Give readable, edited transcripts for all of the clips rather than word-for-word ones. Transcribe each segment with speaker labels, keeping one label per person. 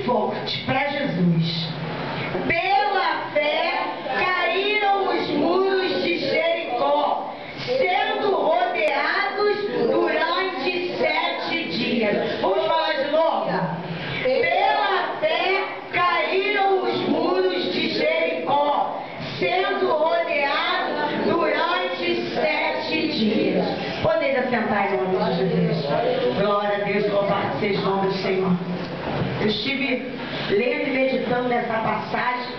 Speaker 1: forte para Jesus. Pela fé caíram os muros de Jericó, sendo rodeados durante 7 dias. Vamos falar de novo? Pela fé caíram os muros de Jericó, sendo rodeados durante 7 dias. Podeis assentar em nome de Jesus. Glória a Deus, louvado seja o nome do Senhor. Eu estive lendo e meditando nessa passagem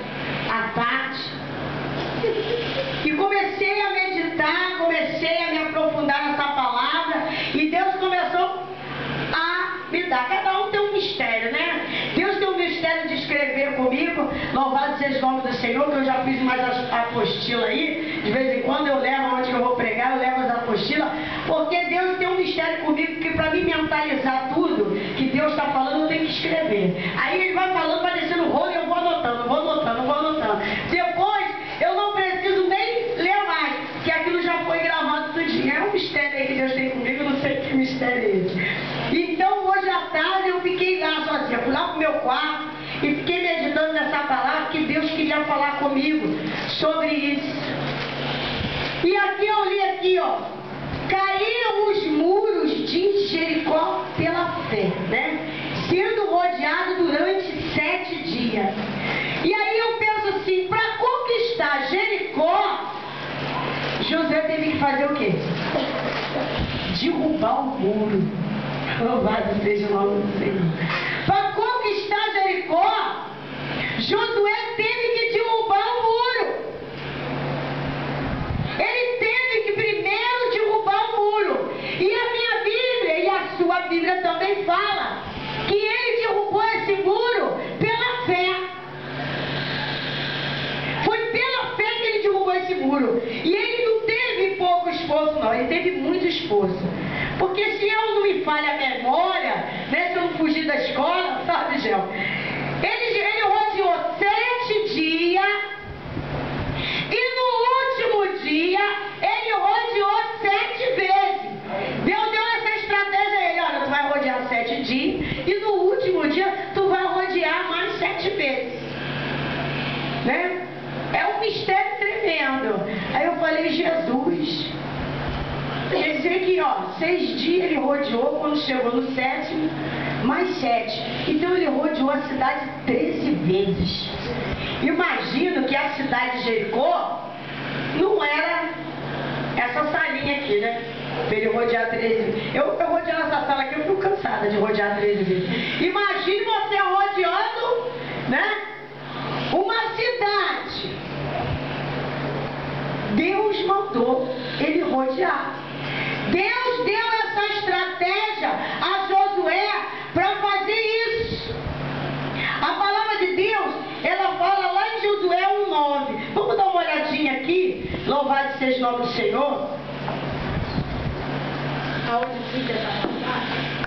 Speaker 1: à tarde e comecei a meditar, comecei a me aprofundar nessa palavra e Deus começou a me dar. Cada um tem um mistério, né? Deus tem um mistério de escrever comigo. Louvado seja o nome do Senhor, que eu já fiz mais apostila aí. De vez em quando eu levo onde eu vou pregar, eu levo as apostilas, porque Deus tem um mistério comigo que para mim mentalizar tudo que Deus está falando, eu tenho que escrever. Aí Ele vai falando, vai descendo o rolo e eu vou anotando, vou anotando, vou anotando. Depois eu não preciso nem ler mais, que aquilo já foi gravado tudinho. É um mistério aí que Deus tem comigo, eu não sei que mistério é esse. Então hoje à tarde eu fiquei lá sozinha, fui lá pro meu quarto e fiquei meditando nessa palavra que Deus queria falar comigo sobre isso. E aqui eu li aqui, ó, caíram os muros de Jericó pela fé, né? Sendo rodeado durante 7 dias. E aí eu penso assim, para conquistar Jericó, José teve que fazer o quê? Derrubar o muro. Louvado seja o nome do Senhor. Para conquistar Jericó, Josué teve que derrubar o muro. Ele teve que primeiro derrubar o muro. E a minha Bíblia e a sua Bíblia também fala que ele derrubou esse muro pela fé. Foi pela fé que ele derrubou esse muro. E ele não teve pouco esforço, não. Ele teve muito esforço. Porque se eu não me falha a memória, né, se eu não fugir da escola, sabe, Gel? Ele rodeou 7 dias. E no último dia, ele rodeou 7 vezes. Deus deu essa estratégia a ele. Olha, tu vai rodear 7 dias. E no último dia, tu vai rodear mais 7 vezes. Né? É um mistério tremendo. Aí eu falei, Jesus. Quer dizer que, ó, 6 dias ele rodeou, quando chegou no 7º, mais 7. Então ele rodeou a cidade 13 vezes. Imagino que a cidade de Jericó não era essa salinha aqui, né? Para ele rodear 13 vezes. Eu rodeando essa sala aqui, eu fico cansada de rodear 13 vezes. Imagine você rodeando, né? Uma cidade. Deus mandou ele rodear. Deus deu essa estratégia a Josué para fazer isso. A palavra de Deus, ela fala lá em Josué 1:9. Vamos dar uma olhadinha aqui. Louvado seja o nome do Senhor. Aonde fica essa passagem?